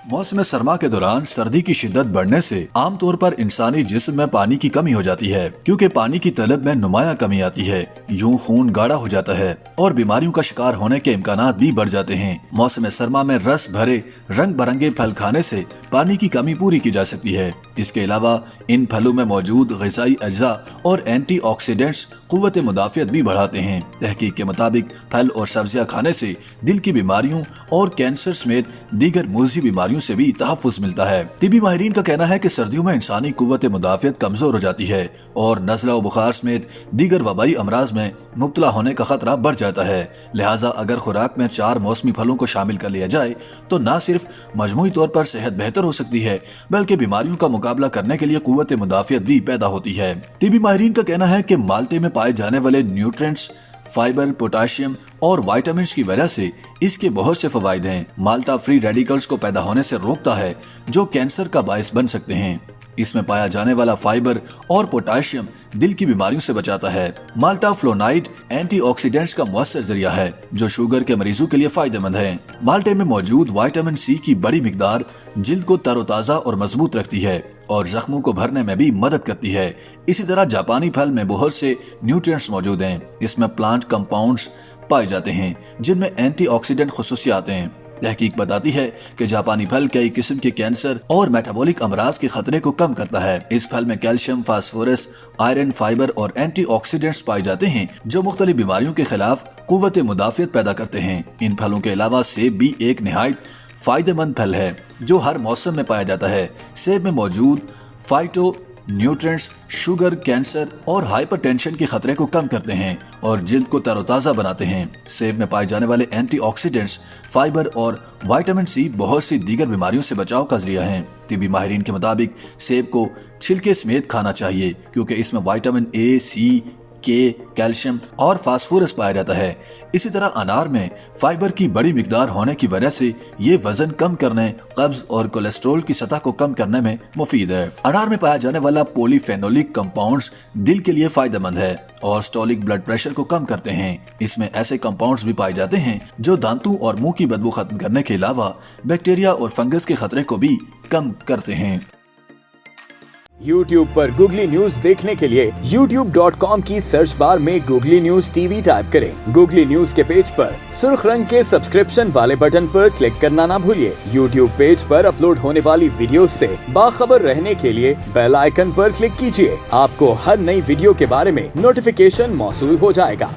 मौसम सरमा के दौरान सर्दी की शिद्दत बढ़ने से आमतौर पर इंसानी जिस्म में पानी की कमी हो जाती है, क्योंकि पानी की तलब में नुमाया कमी आती है। यूं खून गाढ़ा हो जाता है और बीमारियों का शिकार होने के इम्कानात भी बढ़ जाते हैं। मौसम सरमा में रस भरे रंग बिरंगे फल खाने से पानी की कमी पूरी की जा सकती है। इसके अलावा इन फलों में मौजूद ग़िज़ाई अज्जा और एंटीऑक्सीडेंट्स क़ुव्वत मुदाफ़ियत भी बढ़ाते हैं। तहकीक के मुताबिक फल और सब्जियां खाने से दिल की बीमारियों और कैंसर समेत दीगर मूज़ी बीमारियों से भी तहफ़्फ़ुज़ मिलता है। तिबी माहिरीन का कहना है कि सर्दियों में इंसानी क़ुव्वत मुदाफ़ियत कमज़ोर हो जाती है और नज़ला व बुखार समेत दीगर वबाई अमराज में मुब्तला होने का खतरा बढ़ जाता है। लिहाजा अगर खुराक में 4 मौसमी फलों को शामिल कर लिया जाए तो न सिर्फ मजमूई तौर पर सेहत बेहतर हो सकती है, बल्कि बीमारियों का मुकाबला करने के लिए क़ुव्वत मुदाफ़ियत भी पैदा होती है। तिबी माहिरीन का कहना है कि माल्टे में पाए जाने वाले न्यूट्रिएंट्स, फाइबर, पोटाशियम और विटामिन्स की वजह से इसके बहुत से फवाइद हैं। माल्टा फ्री रेडिकल्स को पैदा होने से रोकता है, जो कैंसर का बायस बन सकते हैं। इसमें पाया जाने वाला फाइबर और पोटाशियम दिल की बीमारियों से बचाता है। माल्टा फ्लोनाइड एंटीऑक्सीडेंट्स का मुअस्सर जरिया है, जो शुगर के मरीजों के लिए फायदेमंद है। माल्टे में मौजूद विटामिन सी की बड़ी मिकदार जिल्द को तरोताजा और मजबूत रखती है और जख्मों को भरने में भी मदद करती है। इसी तरह जापानी फल में बहुत से न्यूट्रिएंट्स मौजूद हैं। इसमें प्लांट कंपाउंड्स पाए जाते हैं जिनमें एंटीऑक्सीडेंट खुसूसियात हैं। तहकीक बताती है कि जापानी फल कई किस्म के कैंसर और मेटाबॉलिक अमराज के खतरे को कम करता है। इस फल में कैल्शियम, फास्फोरस, आयरन, फाइबर और एंटीऑक्सीडेंट्स पाए जाते हैं, जो मुख्तलिफ बीमारियों के खिलाफ क़ुव्वत मुदाफ़ियत पैदा करते हैं। इन फलों के अलावा सेब भी एक निहायत फायदेमंद फल है, जो हर मौसम में पाया जाता है। सेब में मौजूद फाइटो न्यूट्रिएंट्स शुगर, कैंसर और हाइपरटेंशन के खतरे को कम करते हैं और जिल्द को तरोताजा बनाते हैं। सेब में पाए जाने वाले एंटीऑक्सीडेंट्स, फाइबर और विटामिन सी बहुत सी दीगर बीमारियों से बचाव का जरिया हैं। तिबी माहिरीन के मुताबिक सेब को छिलके समेत खाना चाहिए, क्योंकि इसमें विटामिन ए, सी, के, कैल्शियम और फास्फोरस पाया जाता है। इसी तरह अनार में फाइबर की बड़ी मिकदार होने की वजह से ये वजन कम करने, कब्ज और कोलेस्ट्रॉल की सतह को कम करने में मुफीद है। अनार में पाया जाने वाला पॉलीफेनोलिक कंपाउंड्स दिल के लिए फायदेमंद है और स्टोलिक ब्लड प्रेशर को कम करते हैं। इसमें ऐसे कंपाउंड्स भी पाए जाते हैं जो दांतों और मुंह की बदबू खत्म करने के अलावा बैक्टीरिया और फंगस के खतरे को भी कम करते हैं। YouTube पर गूगली न्यूज देखने के लिए youtube.com की सर्च बार में गूगली न्यूज टीवी टाइप करें। गूगली न्यूज के पेज पर सुर्ख रंग के सब्सक्रिप्शन वाले बटन पर क्लिक करना ना भूलिए। YouTube पेज पर अपलोड होने वाली वीडियो से बाखबर रहने के लिए बेल आइकन पर क्लिक कीजिए। आपको हर नई वीडियो के बारे में नोटिफिकेशन मौसूल हो जाएगा।